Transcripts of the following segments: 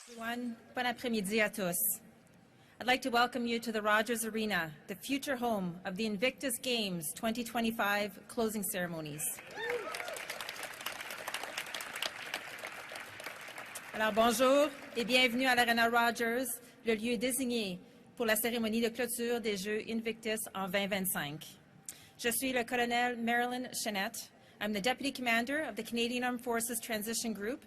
Everyone, bon après-midi à tous. I'd like to welcome you to the Rogers Arena, the future home of the Invictus Games 2025 closing ceremonies. Alors bonjour et bienvenue à l'Arena Rogers, le lieu désigné pour la cérémonie de clôture des Jeux Invictus en 2025. Je suis le colonel Marilynn Chenette. I'm the Deputy Commander of the Canadian Armed Forces Transition Group,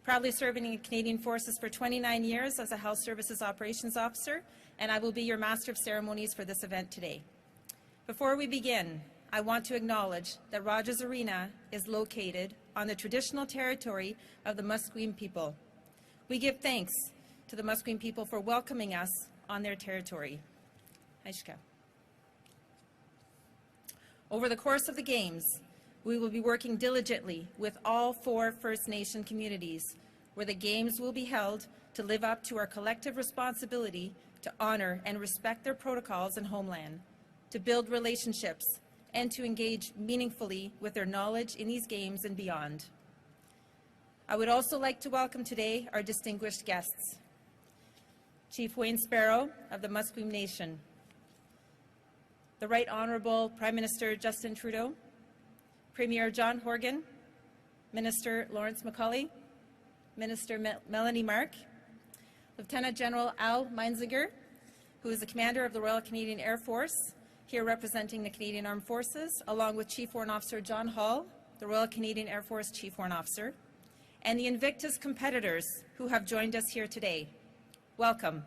proudly serving in the Canadian Forces for 29 years as a Health Services Operations Officer, and I will be your Master of Ceremonies for this event today. Before we begin, I want to acknowledge that Rogers Arena is located on the traditional territory of the Musqueam people. We give thanks to the Musqueam people for welcoming us on their territory. Over the course of the Games, we will be working diligently with all 4 First Nation communities where the Games will be held to live up to our collective responsibility to honor and respect their protocols and homeland, to build relationships, and to engage meaningfully with their knowledge in these Games and beyond. I would also like to welcome today our distinguished guests. Chief Wayne Sparrow of the Musqueam Nation, the Right Honourable Prime Minister Justin Trudeau, Premier John Horgan, Minister Lawrence MacAulay, Minister Melanie Mark, Lieutenant General Al Meinzinger, who is the Commander of the Royal Canadian Air Force, here representing the Canadian Armed Forces, along with Chief Warrant Officer John Hall, the Royal Canadian Air Force Chief Warrant Officer, and the Invictus competitors who have joined us here today. Welcome.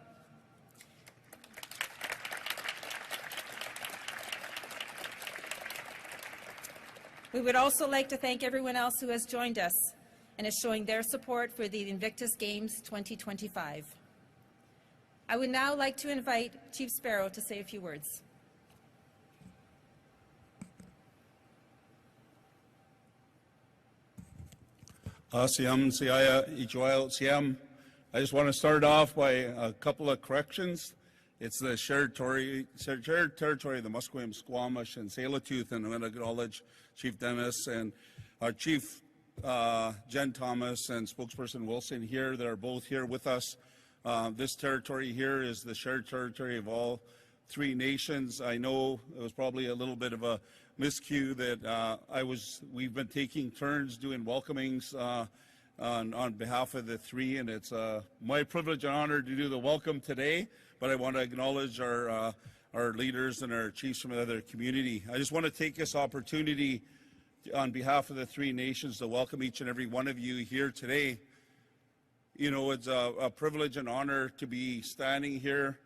We would also like to thank everyone else who has joined us and is showing their support for the Invictus Games 2025. I would now like to invite Chief Sparrow to say a few words. I just want to start off by a couple of corrections. It's the shared territory of the Musqueam, Squamish, and Tsleil-Waututh, and I'm going to acknowledge Chief Dennis and our Chief Jen Thomas and Spokesperson Wilson here. They're both here with us. This territory here is the shared territory of all 3 nations. I know it was probably a little bit of a miscue that we've been taking turns doing welcomings on behalf of the 3, and it's my privilege and honor to do the welcome today, but I want to acknowledge our leaders and our chiefs from the other community. I just want to take this opportunity on behalf of the 3 nations to welcome each and every one of you here today. You know, it's a privilege and honor to be standing here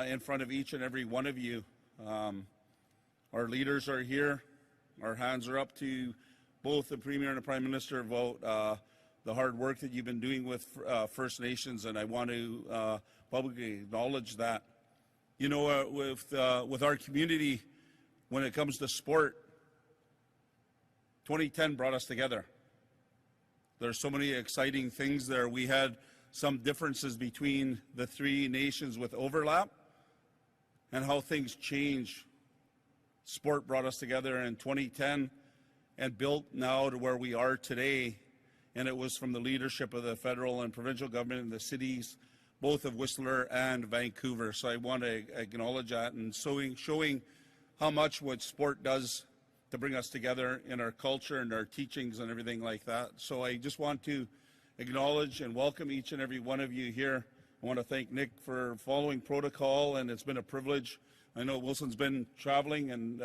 in front of each and every one of you. Our leaders are here. Our hands are up to both the Premier and the Prime Minister about the hard work that you've been doing with First Nations, and I want to publicly acknowledge that. You know, with our community, when it comes to sport, 2010 brought us together. There's so many exciting things there. We had some differences between the 3 nations with overlap and how things change. Sport brought us together in 2010 and built now to where we are today. And it was from the leadership of the federal and provincial government and the cities, both of Whistler and Vancouver. So I want to acknowledge that and showing how much what sport does to bring us together in our culture and our teachings and everything like that. So I just want to acknowledge and welcome each and every one of you here. I want to thank Nick for following protocol, and it's been a privilege. I know Wilson's been traveling and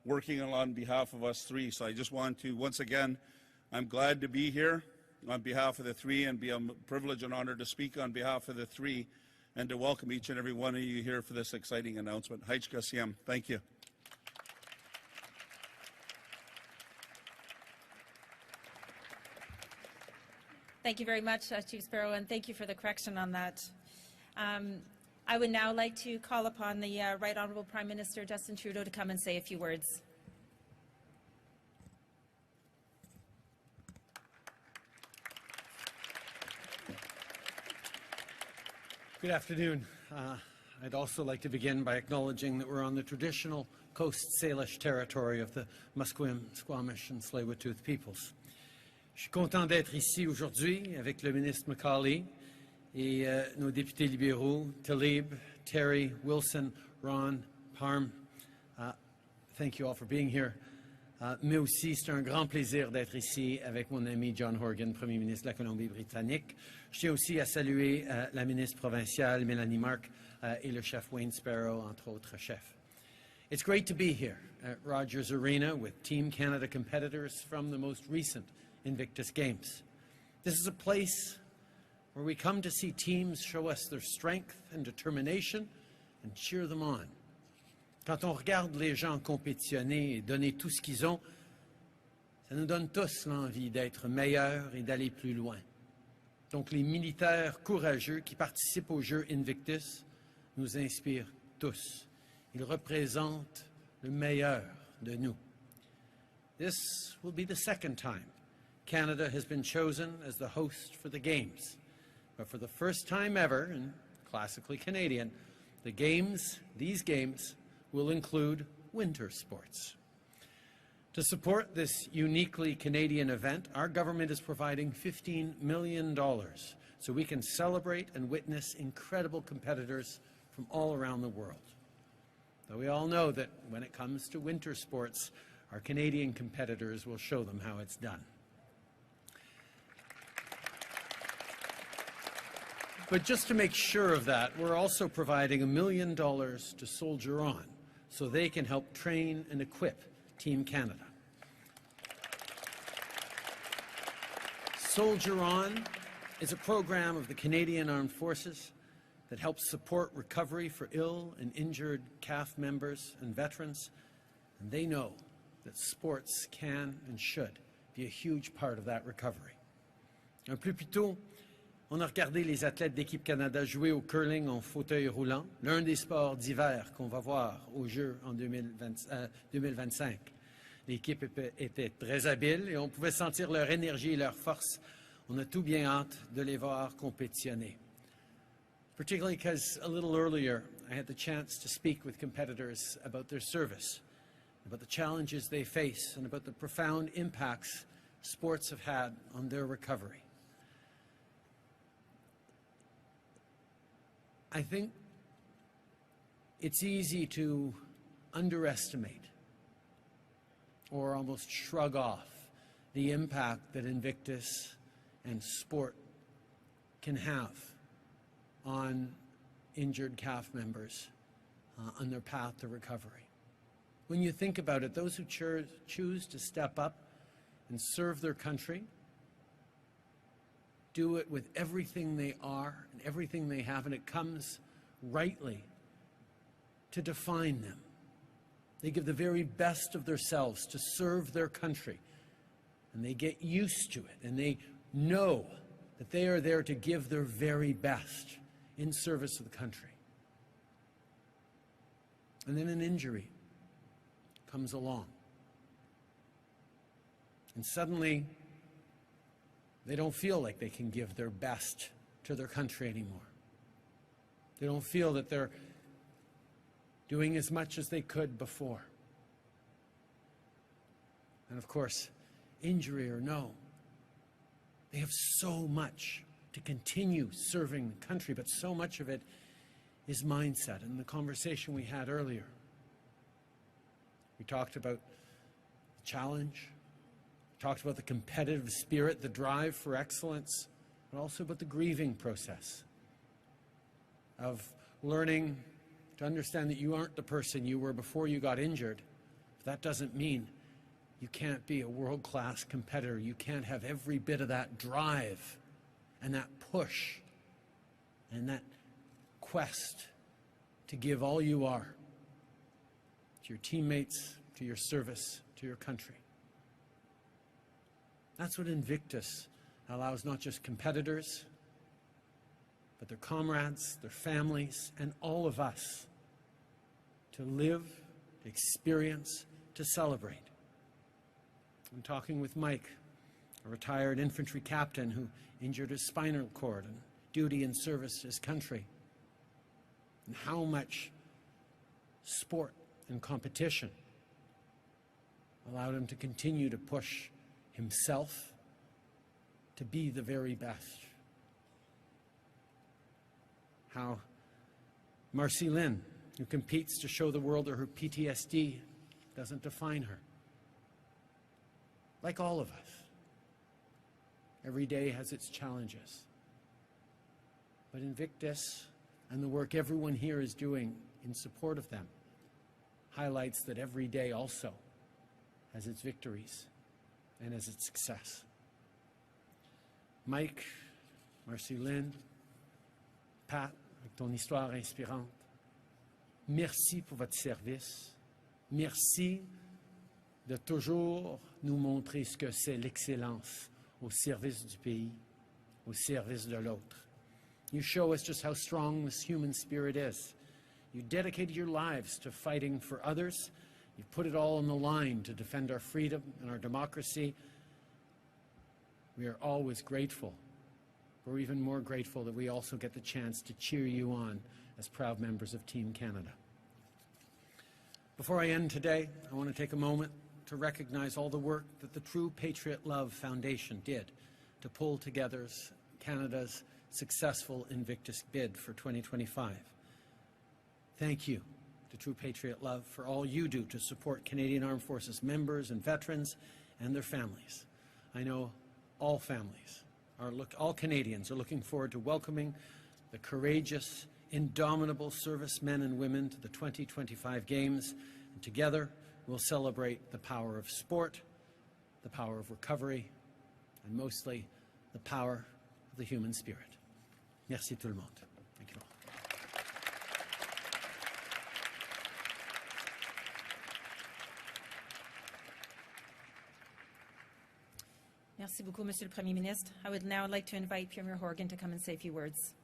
working on behalf of us 3. So I just want to, once again, I'm glad to be here on behalf of the 3 and be a privilege and honor to speak on behalf of the 3 and to welcome each and every one of you here for this exciting announcement. Thank you. Thank you very much, Chief Sparrow, and thank you for the correction on that. I would now like to call upon the Right Honourable Prime Minister Justin Trudeau to come and say a few words. Good afternoon. I'd also like to begin by acknowledging that we're on the traditional Coast Salish territory of the Musqueam, Squamish and Tsleil-Waututh peoples. Je suis content d'être ici aujourd'hui avec le ministre MacAulay et nos députés libéraux, Talib, Terry, Wilson, Ron, Parm. Thank you all for being here. Mais aussi, c'est un grand plaisir d'être ici avec mon ami John Horgan, Premier ministre de la Colombie-Britannique. Je tiens aussi à saluer la ministre provinciale Melanie Mark et le chef Wayne Sparrow, entre autres chefs. It's great to be here at Rogers Arena with Team Canada competitors from the most recent Invictus Games. This is a place where we come to see teams show us their strength and determination and cheer them on. Quand on regarde les gens compétitionner et donner tout ce qu'ils ont, ça nous donne tous l'envie d'être meilleurs et d'aller plus loin. Donc les militaires courageux qui participent aux Jeux Invictus nous inspirent tous. Ils représentent le meilleur de nous. This will be the second time Canada has been chosen as the host for the Games. But for the first time ever, and classically Canadian, these games will include winter sports. To support this uniquely Canadian event, our government is providing $15 million so we can celebrate and witness incredible competitors from all around the world. Though we all know that when it comes to winter sports, our Canadian competitors will show them how it's done. But just to make sure of that, we're also providing $1 million to Soldier On so they can help train and equip Team Canada. Soldier On is a program of the Canadian Armed Forces that helps support recovery for ill and injured CAF members and veterans, and they know that sports can and should be a huge part of that recovery. Un peu plus tôt, on a regardé les athlètes d'Équipe Canada jouer au curling en fauteuil roulant, l'un des sports d'hiver qu'on va voir aux Jeux en 2025. L'équipe était très habile et on pouvait sentir leur énergie et leur force. On a tout bien hâte de les voir compétitionner. Particularly because a little earlier I had the chance to speak with competitors about their service, about the challenges they face, and about the profound impacts sports have had on their recovery. I think it's easy to underestimate or almost shrug off the impact that Invictus and sport can have on injured CAF members on their path to recovery. When you think about it, those who choose to step up and serve their country do it with everything they are and everything they have, and it comes rightly to define them. They give the very best of themselves to serve their country, and they get used to it, and they know that they are there to give their very best in service of the country. And then an injury comes along, and suddenly they don't feel like they can give their best to their country anymore. They don't feel that they're doing as much as they could before. And of course, injury or no, they have so much to continue serving the country, but so much of it is mindset. And the conversation we had earlier, we talked about the challenge, talked about the competitive spirit, the drive for excellence, but also about the grieving process of learning to understand that you aren't the person you were before you got injured. But that doesn't mean you can't be a world-class competitor. You can't have every bit of that drive and that push and that quest to give all you are to your teammates, to your service, to your country. That's what Invictus allows not just competitors, but their comrades, their families, and all of us to live, to experience, to celebrate. I'm talking with Mike, a retired infantry captain who injured his spinal cord in duty and service to his country, and how much sport and competition allowed him to continue to push himself to be the very best. how Marilynn, who competes to show the world that her PTSD doesn't define her. Like all of us, every day has its challenges. But Invictus and the work everyone here is doing in support of them highlights that every day also has its victories and has its success. Mike, Marilynn, Pat, avec ton histoire inspirante, merci pour votre service. Merci de toujours nous montrer ce que c'est l'excellence au service du pays, au service de l'autre. You show us just how strong this human spirit is. You dedicated your lives to fighting for others. You put it all on the line to defend our freedom and our democracy. We are always grateful. We're even more grateful that we also get the chance to cheer you on as proud members of Team Canada. Before I end today, I want to take a moment to recognize all the work that the True Patriot Love Foundation did to pull together Canada's successful Invictus bid for 2025. Thank you to True Patriot Love for all you do to support Canadian Armed Forces members and veterans and their families. I know all families, all Canadians are looking forward to welcoming the courageous, indomitable servicemen and women to the 2025 Games, and together we'll celebrate the power of sport, the power of recovery, and mostly the power of the human spirit. Merci tout le monde. Thank you all. Merci beaucoup, Monsieur le Premier Ministre. I would now like to invite Premier Horgan to come and say a few words.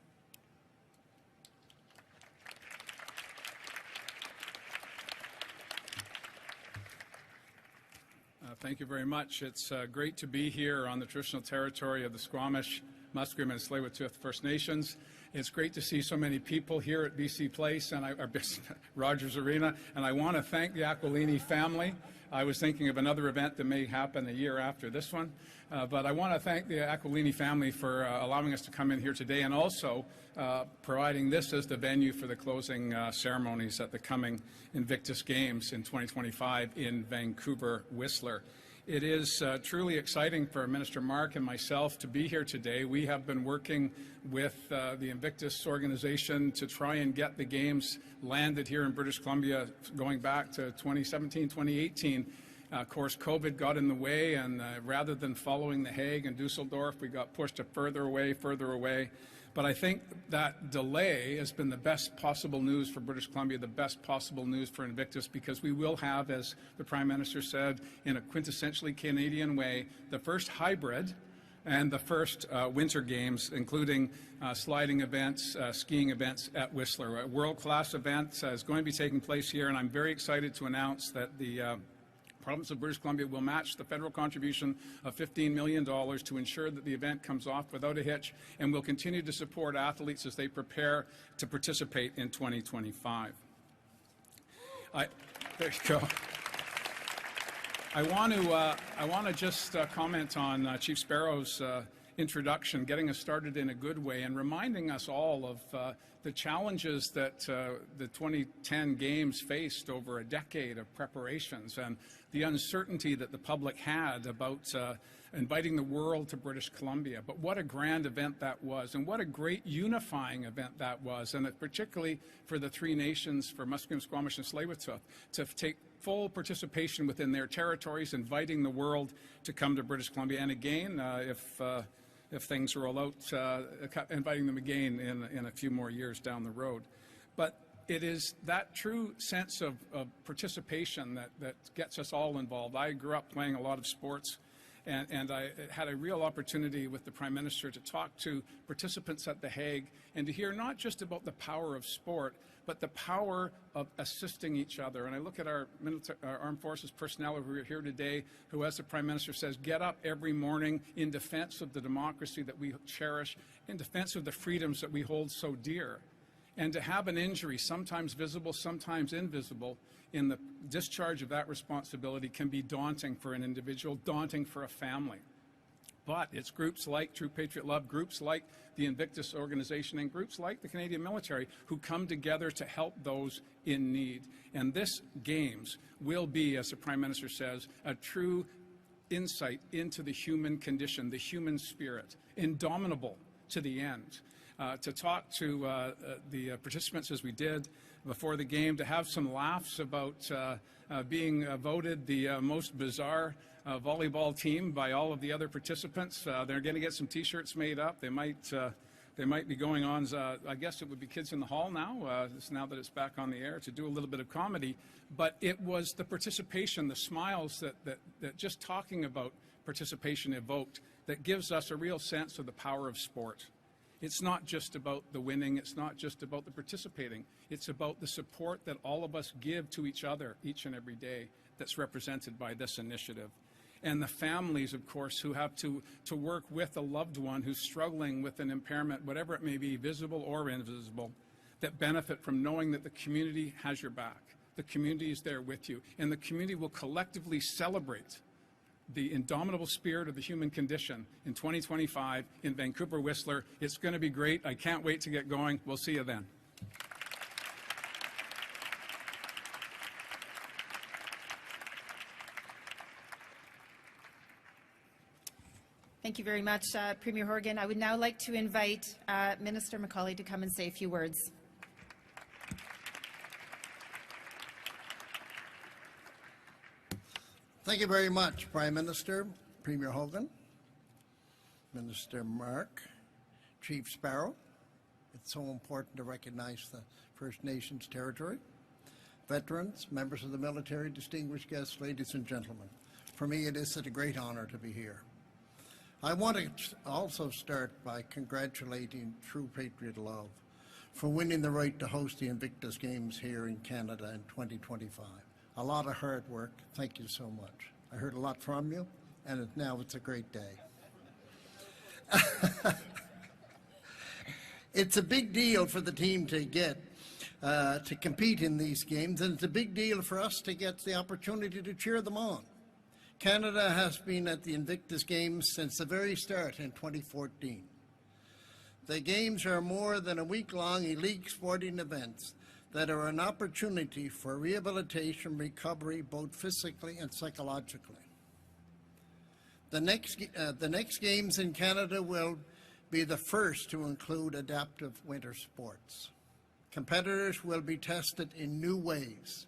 Thank you very much. It's great to be here on the traditional territory of the Squamish, Musqueam, and Tsleil-Waututh First Nations. It's great to see so many people here at BC Place and Rogers Arena, and I want to thank the Aquilini family. I was thinking of another event that may happen a year after this one, but I want to thank the Aquilini family for allowing us to come in here today, and also providing this as the venue for the closing ceremonies at the coming Invictus Games in 2025 in Vancouver, Whistler. It is truly exciting for Minister Mark and myself to be here today. We have been working with the Invictus organization to try and get the Games landed here in British Columbia going back to 2017, 2018. Of course, COVID got in the way, and rather than following The Hague and Dusseldorf, we got pushed further away, further away. But I think that delay has been the best possible news for British Columbia, the best possible news for Invictus, because we will have, as the Prime Minister said, in a quintessentially Canadian way, the first hybrid and the first Winter Games, including sliding events, skiing events at Whistler. A world-class event is going to be taking place here, and I'm very excited to announce that the province of British Columbia will match the federal contribution of $15 million to ensure that the event comes off without a hitch, and will continue to support athletes as they prepare to participate in 2025. There you go. I want to just comment on Chief Sparrow's introduction, getting us started in a good way and reminding us all of the challenges that the 2010 Games faced over a decade of preparations, and the uncertainty that the public had about inviting the world to British Columbia. But what a grand event that was, and what a great unifying event that was, and particularly for the three nations, for Musqueam, Squamish, and Tsleil-Waututh, to take full participation within their territories, inviting the world to come to British Columbia. And again, if things roll out, inviting them again in a few more years down the road. But it is that true sense of participation that gets us all involved. I grew up playing a lot of sports, and I had a real opportunity with the Prime Minister to talk to participants at The Hague and to hear not just about the power of sport, but the power of assisting each other. And I look at our armed forces personnel who are here today, who, as the Prime Minister says, get up every morning in defense of the democracy that we cherish, in defense of the freedoms that we hold so dear. And to have an injury, sometimes visible, sometimes invisible, in the discharge of that responsibility can be daunting for an individual, daunting for a family. But it's groups like True Patriot Love, groups like the Invictus organization, and groups like the Canadian military who come together to help those in need. And this Games will be, as the Prime Minister says, a true insight into the human condition, the human spirit, indomitable to the end. To talk to the participants as we did before the game, to have some laughs about being voted the most bizarre volleyball team by all of the other participants. They're going to get some T-shirts made up. They might be going on, I guess it would be Kids in the Hall now, now that it's back on the air, to do a little bit of comedy. But it was the participation, the smiles that just talking about participation evoked that gives us a real sense of the power of sport. It's not just about the winning, it's not just about the participating, it's about the support that all of us give to each other each and every day that's represented by this initiative. And the families, of course, who have to work with a loved one who's struggling with an impairment, whatever it may be, visible or invisible, that benefit from knowing that the community has your back. The community is there with you, and the community will collectively celebrate the indomitable spirit of the human condition in 2025 in Vancouver, Whistler. It's going to be great. I can't wait to get going. We'll see you then. Thank you very much, Premier Horgan. I would now like to invite Minister MacAulay to come and say a few words. Thank you very much, Prime Minister, Premier Horgan, Minister Mark, Chief Sparrow. It's so important to recognize the First Nations territory, veterans, members of the military, distinguished guests, ladies and gentlemen. For me, it is such a great honor to be here. I want to also start by congratulating True Patriot Love for winning the right to host the Invictus Games here in Canada in 2025. A lot of hard work. Thank you so much. I heard a lot from you, and now it's a great day. It's a big deal for the team to get to compete in these games, and it's a big deal for us to get the opportunity to cheer them on. Canada has been at the Invictus Games since the very start in 2014. The Games are more than a week-long elite sporting events that are an opportunity for rehabilitation, recovery, both physically and psychologically. The next Games in Canada will be the first to include adaptive winter sports. Competitors will be tested in new ways,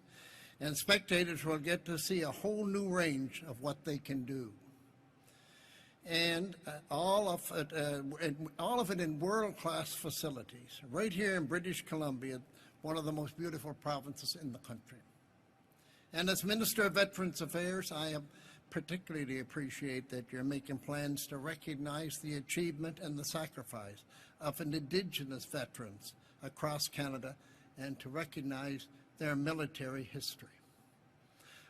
and spectators will get to see a whole new range of what they can do. And all of it in world-class facilities, right here in British Columbia, one of the most beautiful provinces in the country. And as Minister of Veterans Affairs, I particularly appreciate that you're making plans to recognize the achievement and the sacrifice of Indigenous veterans across Canada and to recognize their military history.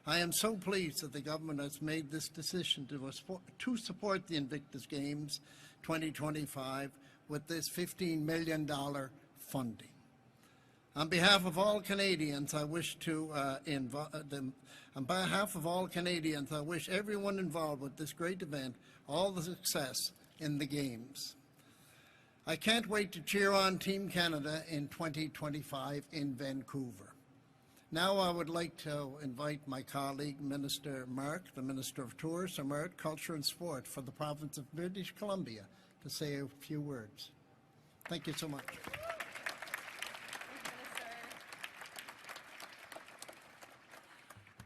I am so pleased that the government has made this decision to support the Invictus Games 2025 with this $15 million funding. On behalf of all Canadians, I wish everyone involved with this great event all the success in the Games. I can't wait to cheer on Team Canada in 2025 in Vancouver. Now I would like to invite my colleague, Minister Mark, the Minister of Tourism, Art, Culture and Sport for the province of British Columbia, to say a few words. Thank you so much.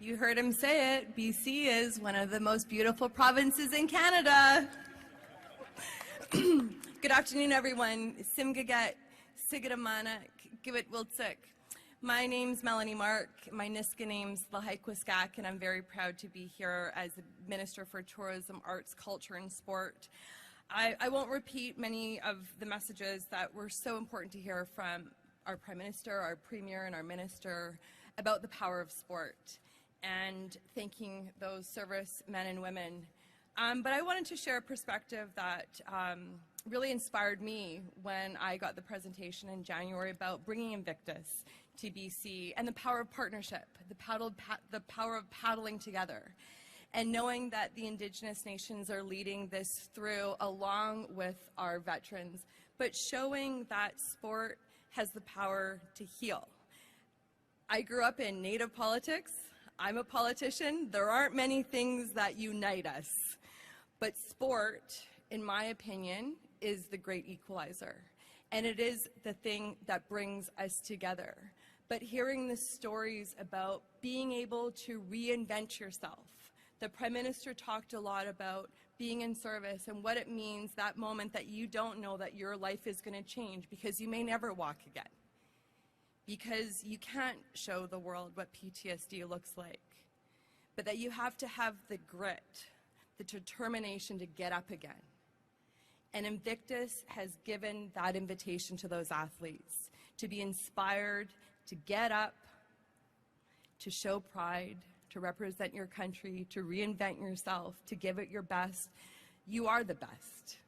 You heard him say it. BC is one of the most beautiful provinces in Canada. Good afternoon, everyone. Simgaget, Sigadamana, Gibit Wiltsik. My name's Melanie Mark. My Niska name's Lahaikwiskak, and I'm very proud to be here as the Minister for Tourism, Arts, Culture, and Sport. I won't repeat many of the messages that were so important to hear from our Prime Minister, our Premier, and our Minister about the power of sport, and thanking those service men and women. But I wanted to share a perspective that really inspired me when I got the presentation in January about bringing Invictus to BC and the power of partnership, the power of paddling together. and knowing that the Indigenous nations are leading this through along with our veterans, but showing that sport has the power to heal. I grew up in Native politics. I'm a politician. There aren't many things that unite us, but sport, in my opinion, is the great equalizer, and it is the thing that brings us together. But hearing the stories about being able to reinvent yourself, the Prime Minister talked a lot about being in service and what it means, that moment that you don't know that your life is going to change because you may never walk again, because you can't show the world what PTSD looks like, but that you have to have the grit, the determination to get up again. And Invictus has given that invitation to those athletes to be inspired, to get up, to show pride, to represent your country, to reinvent yourself, to give it your best. You are the best.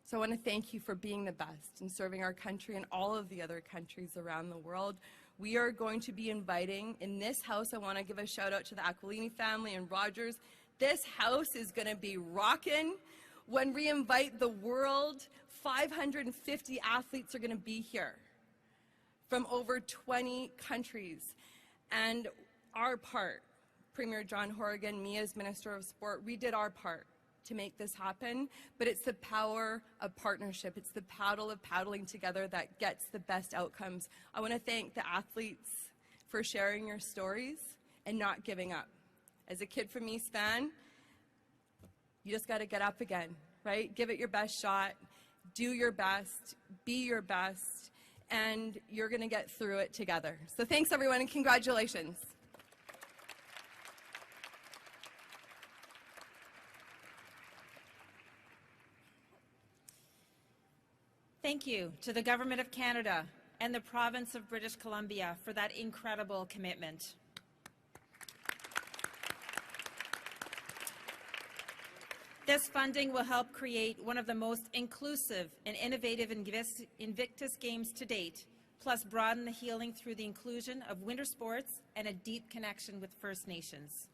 So I want to thank you for being the best and serving our country and all of the other countries around the world. We are going to be inviting, in this house, I want to give a shout out to the Aquilini family and Rogers. This house is going to be rocking. When we invite the world, 550 athletes are going to be here from over 20 countries. And our part, Premier John Horgan, me as Minister of Sport, we did our part to make this happen, but it's the power of partnership. It's the paddle of paddling together that gets the best outcomes. I want to thank the athletes for sharing your stories and not giving up. As a kid from East Van, you just got to get up again, right? Give it your best shot, do your best, be your best, and you're going to get through it together. So thanks, everyone, and congratulations. Thank you to the Government of Canada and the Province of British Columbia for that incredible commitment. This funding will help create one of the most inclusive and innovative Invictus Games to date, plus broaden the healing through the inclusion of winter sports and a deep connection with First Nations.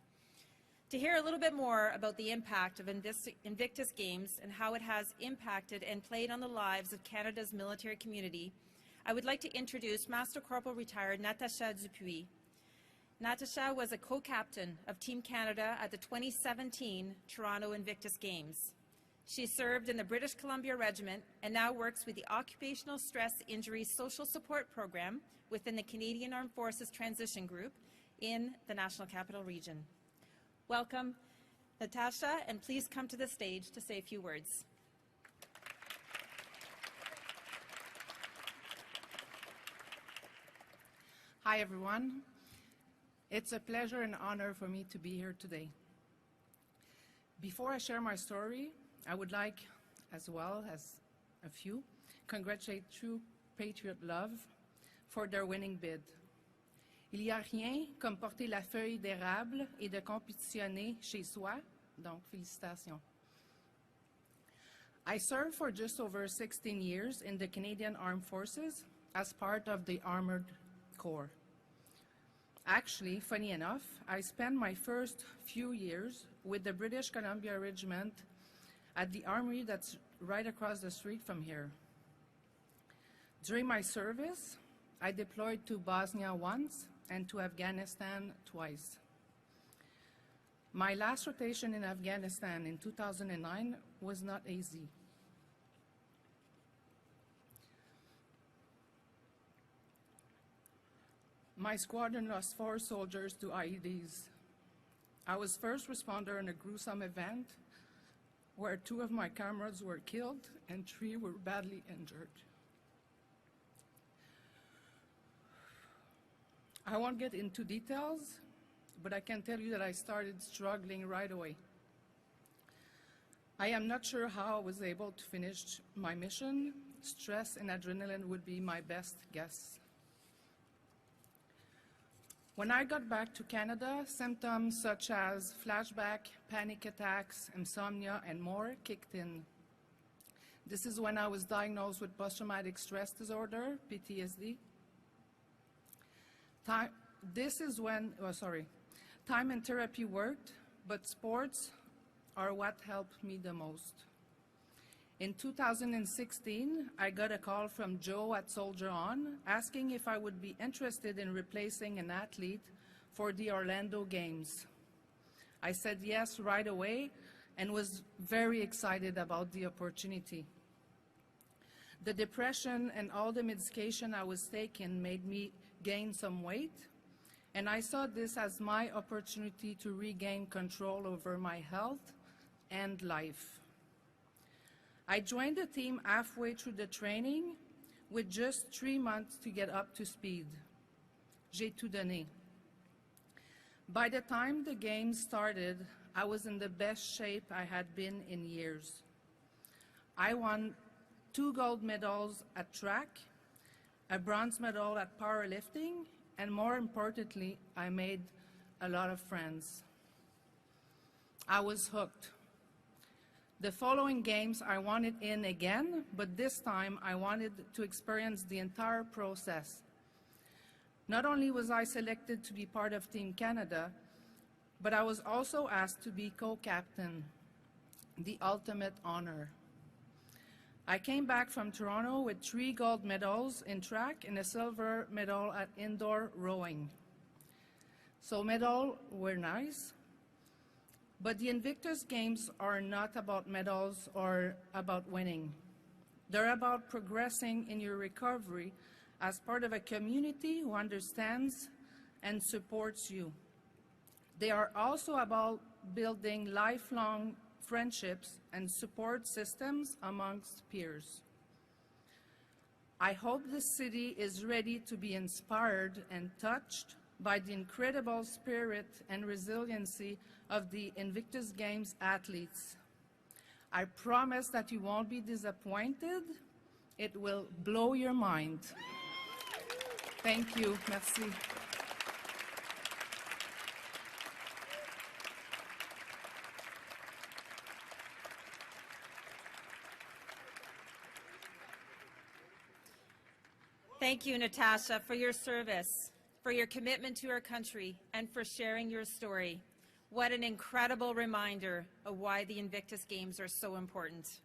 To hear a little bit more about the impact of Invictus Games and how it has impacted and played on the lives of Canada's military community, I would like to introduce Master Corporal retired Natacha Dupuis. Natacha was a co-captain of Team Canada at the 2017 Toronto Invictus Games. She served in the British Columbia Regiment and now works with the Occupational Stress Injury Social Support Program within the Canadian Armed Forces Transition Group in the National Capital Region. Welcome, Natacha, and please come to the stage to say a few words. Hi, everyone. It's a pleasure and honor for me to be here today. Before I share my story, I would like, as well as a few, congratulate True Patriot Love for their winning bid. Il n'y a rien comme porter la feuille d'érable et de compétitionner chez soi, donc félicitations. I served for just over 16 years in the Canadian Armed Forces as part of the Armored Corps. Actually, funny enough, I spent my first few years with the British Columbia Regiment at the armory that's right across the street from here. During my service, I deployed to Bosnia once and to Afghanistan twice. My last rotation in Afghanistan in 2009 was not easy. My squadron lost 4 soldiers to IEDs. I was first responder in a gruesome event where 2 of my comrades were killed and 3 were badly injured. I won't get into details, but I can tell you that I started struggling right away. I am not sure how I was able to finish my mission. Stress and adrenaline would be my best guess. When I got back to Canada, symptoms such as flashback, panic attacks, insomnia, and more kicked in. This is when I was diagnosed with post-traumatic stress disorder, PTSD. Time and therapy worked, but sports are what helped me the most. In 2016, I got a call from Joe at Soldier On asking if I would be interested in replacing an athlete for the Orlando Games. I said yes right away and was very excited about the opportunity. The depression and all the medication I was taking made me gain some weight, and I saw this as my opportunity to regain control over my health and life. I joined the team halfway through the training with just 3 months to get up to speed. J'ai tout donné. By the time the games started, I was in the best shape I had been in years. I won 2 gold medals at track, a bronze medal at powerlifting, and more importantly, I made a lot of friends. I was hooked. The following games, I wanted in again, but this time I wanted to experience the entire process. Not only was I selected to be part of Team Canada, but I was also asked to be co-captain, the ultimate honor. I came back from Toronto with 3 gold medals in track and a silver medal at indoor rowing. So medals were nice, but the Invictus Games are not about medals or about winning. They're about progressing in your recovery as part of a community who understands and supports you. They are also about building lifelong friendships and support systems amongst peers. I hope this city is ready to be inspired and touched by the incredible spirit and resiliency of the Invictus Games athletes. I promise that you won't be disappointed. It will blow your mind. Thank you. Merci. Thank you, Natacha, for your service, for your commitment to our country, and for sharing your story. What an incredible reminder of why the Invictus Games are so important.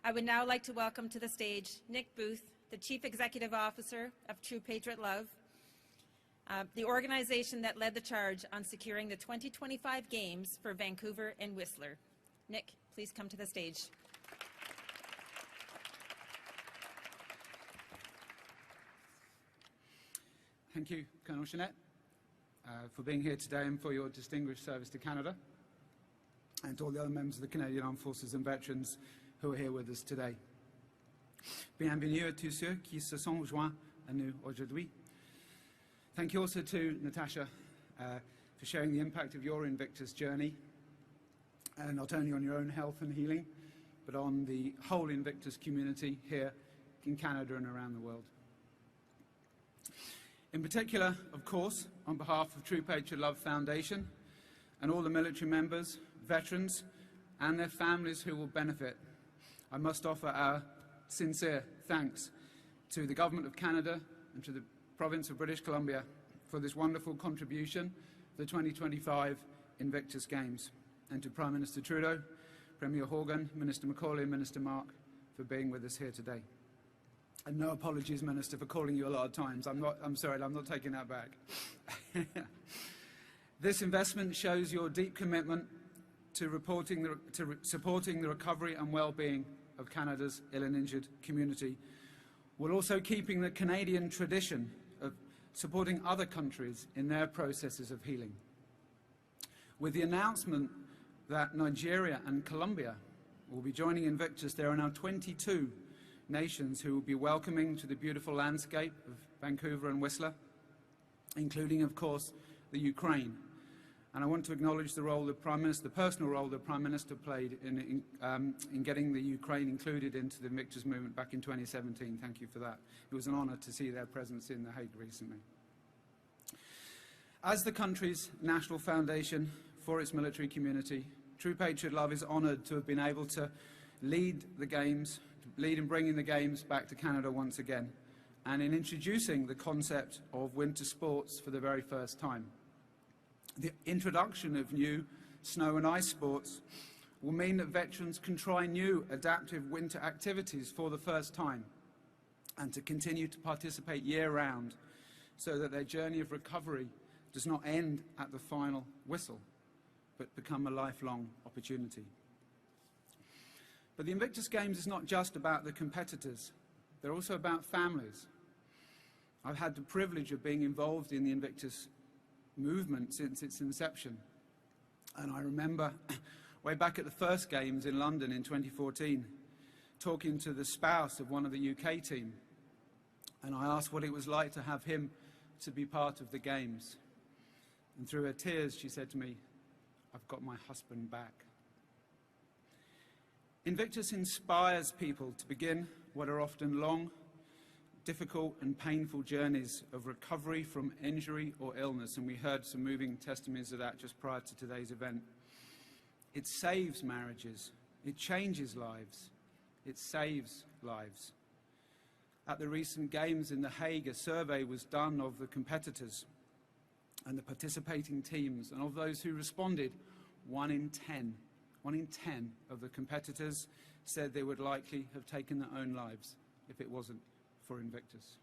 I would now like to welcome to the stage Nick Booth, the Chief Executive Officer of True Patriot Love, the organization that led the charge on securing the 2025 Games for Vancouver and Whistler. Nick, please come to the stage. Thank you, Colonel Chenette, for being here today and for your distinguished service to Canada, and to all the other members of the Canadian Armed Forces and veterans who are here with us today. Bienvenue à tous ceux qui se sont joints à nous aujourd'hui. Thank you also to Natacha for sharing the impact of your Invictus journey, not only on your own health and healing, but on the whole Invictus community here in Canada and around the world. In particular, of course, on behalf of True Patriot Love Foundation and all the military members, veterans, and their families who will benefit, I must offer our sincere thanks to the Government of Canada and to the Province of British Columbia for this wonderful contribution to the 2025 Invictus Games, and to Prime Minister Trudeau, Premier Horgan, Minister MacAulay and Minister Mark for being with us here today. And no apologies, Minister, for calling you a lot of times. I'm sorry, I'm not taking that back. This investment shows your deep commitment to supporting the recovery and well-being of Canada's ill and injured community, while also keeping the Canadian tradition of supporting other countries in their processes of healing. With the announcement that Nigeria and Colombia will be joining Invictus, there are now 22 nations who will be welcoming to the beautiful landscape of Vancouver and Whistler, including, of course, the Ukraine. And I want to acknowledge the role the personal role the Prime Minister played in getting the Ukraine included into the Invictus movement back in 2017. Thank you for that. It was an honour to see their presence in The Hague recently. As the country's national foundation for its military community, True Patriot Love is honoured to have been able to lead in bringing the Games back to Canada once again, and in introducing the concept of winter sports for the very first time. The introduction of new snow and ice sports will mean that veterans can try new adaptive winter activities for the first time and to continue to participate year-round so that their journey of recovery does not end at the final whistle, but become a lifelong opportunity. But the Invictus Games is not just about the competitors, they're also about families. I've had the privilege of being involved in the Invictus movement since its inception. And I remember way back at the first Games in London in 2014, talking to the spouse of one of the UK team. And I asked what it was like to have him to be part of the Games. And through her tears, she said to me, "I've got my husband back." Invictus inspires people to begin what are often long, difficult and painful journeys of recovery from injury or illness, and we heard some moving testimonies of that just prior to today's event. It saves marriages, it changes lives, it saves lives. At the recent Games in The Hague, a survey was done of the competitors and the participating teams, and of those who responded, 1 in 10 of the competitors said they would likely have taken their own lives if it wasn't for Invictus.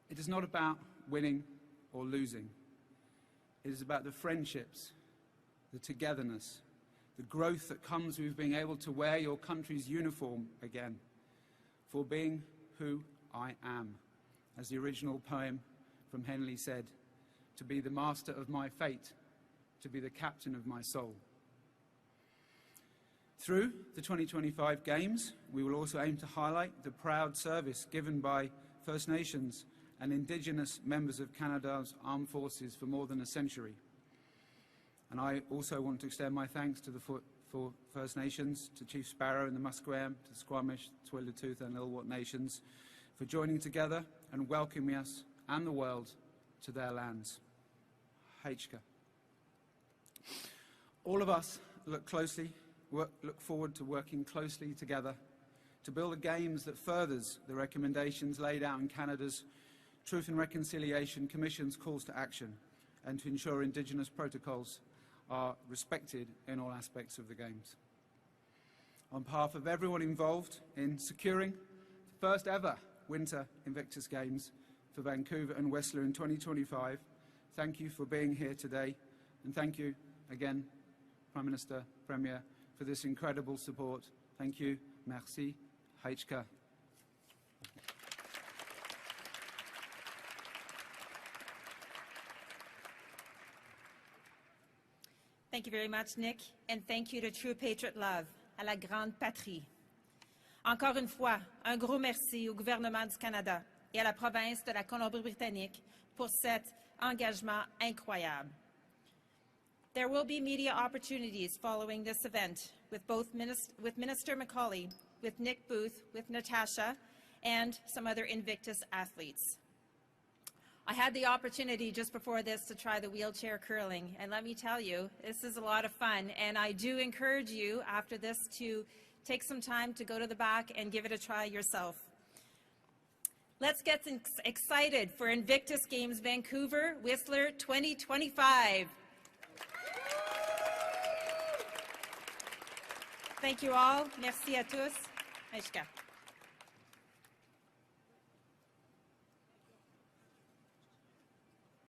It is not about winning or losing. It is about the friendships, the togetherness, the growth that comes with being able to wear your country's uniform again, for being who I am, as the original poem from Henley said, to be the master of my fate, to be the captain of my soul. Through the 2025 Games, we will also aim to highlight the proud service given by First Nations and Indigenous members of Canada's armed forces for more than a century. And I also want to extend my thanks to the First Nations, to Chief Sparrow and the Musqueam, to Squamish, Tsleil-Waututh and Lil'wat Nations for joining together and welcoming us and the world to their lands. H'ka. All of us look forward to working closely together to build a Games that furthers the recommendations laid out in Canada's Truth and Reconciliation Commission's calls to action, and to ensure Indigenous protocols are respected in all aspects of the Games. On behalf of everyone involved in securing the first ever Winter Invictus Games for Vancouver and Whistler in 2025, thank you for being here today, and thank you again, Prime Minister, Premier, for this incredible support. Thank you. Merci. H'ka. Thank you very much, Nick, and thank you to True Patriot Love, à la grande patrie. Encore une fois, un gros merci au gouvernement du Canada et à la province de la Colombie-Britannique pour cet engagement incroyable. There will be media opportunities following this event with Minister MacAulay, with Nick Booth, with Natacha, and some other Invictus athletes. I had the opportunity just before this to try the wheelchair curling, and let me tell you, this is a lot of fun, and I do encourage you after this to take some time to go to the back and give it a try yourself. Let's get excited for Invictus Games Vancouver, Whistler 2025. Thank you all. Merci à tous. H'ka.